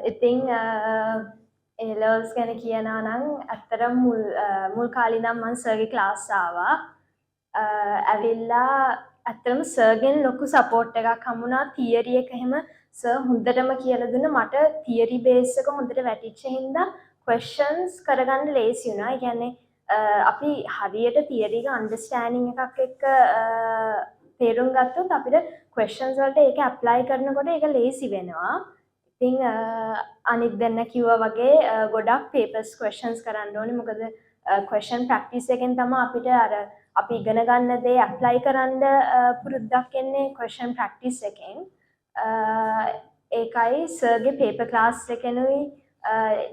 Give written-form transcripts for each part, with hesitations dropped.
ඉතින් A-levels ගැන කියනවා නම් ඇත්තටම මුල් කාලේ නම් මම සර්ගේ ක්ලාස් ආවා. ඇවිල්ලා ඇත්තටම සර්ගෙන් ලොකු සපෝට් එකක් හම්බුණා. තියරි එක එහෙම සර් හොඳටම කියලා දුන්න. මට තියරි බේස් එක හොඳට වැටිච්ච හින්දා questions කරගන්න ලේසි වුණා. ඒ කියන්නේ අපි හරියට තියරි එක අන්ඩර්ස්ටෑන්ඩින් එකක් එක්ක තේරුම් ගත්තොත් අපිට questions වලට ඒක ඇප්ලයි කරනකොට ඒක ලේසි වෙනවා. ඉතින් අනිත් දෙන්න කිව්වා වගේ ගොඩක් papers questions කරන්න ඕනේ. මොකද question practice එකෙන් තමයි අපිට අර අපි ඉගෙන ගන්න දේ ඇප්ලයි කරන්න පුරුද්දක් එන්නේ question practice එකෙන්. ඒකයි සර්ගේ paper class එකෙනුයි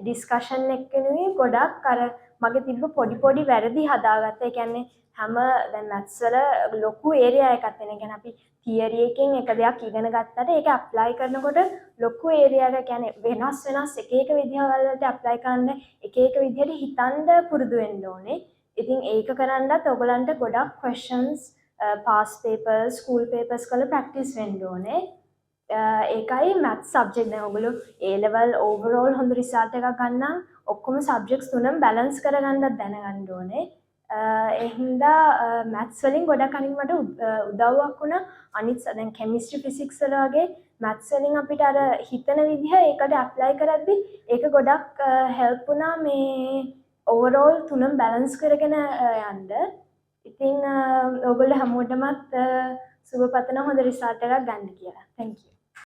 discussion එකෙනුයි ගොඩක් අර මගේ තිබ්බ පොඩි වැරදි හදාගත්තා. ඒ කියන්නේ හැම දැන් maths වල ලොකු area එකක් තියෙන. ඒ කියන්නේ අපි theory එකෙන් එක දෙයක් ඉගෙන ගත්තට ඒක apply කරනකොට ලොකු area එකක් කියන්නේ වෙනස් එක විදිහවල් වලට apply කරන්න එක විදිහට හිතන්න පුරුදු වෙන්න ඕනේ. ඉතින් ඒක කරන්නත් ඔයගලන්ට ගොඩක් questions past papers, school papers වල practice වෙන්න ඕනේ. ඒකයි maths subject දැන් ඔයගොල්ලෝ A level overall හොඳ result එකක් ගන්න ඔක්කොම subjects තුනම balance කරගන්නත් දැනගන්න ඕනේ. ඒ හින්දා maths වලින් ගොඩක් අනිත් මට උදව්වක් වුණා. අනිත් දැන් chemistry physics වල වගේ maths වලින් අපිට අර හිතන විදිහ ඒකට apply කරද්දි ඒක ගොඩක් help වුණා මේ overall තුනම balance කරගෙන යන්න. ඉතින් ඔයගොල්ලෝ හැමෝටමත් සුබ පතන හොඳ result එකක් ගන්න කියලා. Thank you.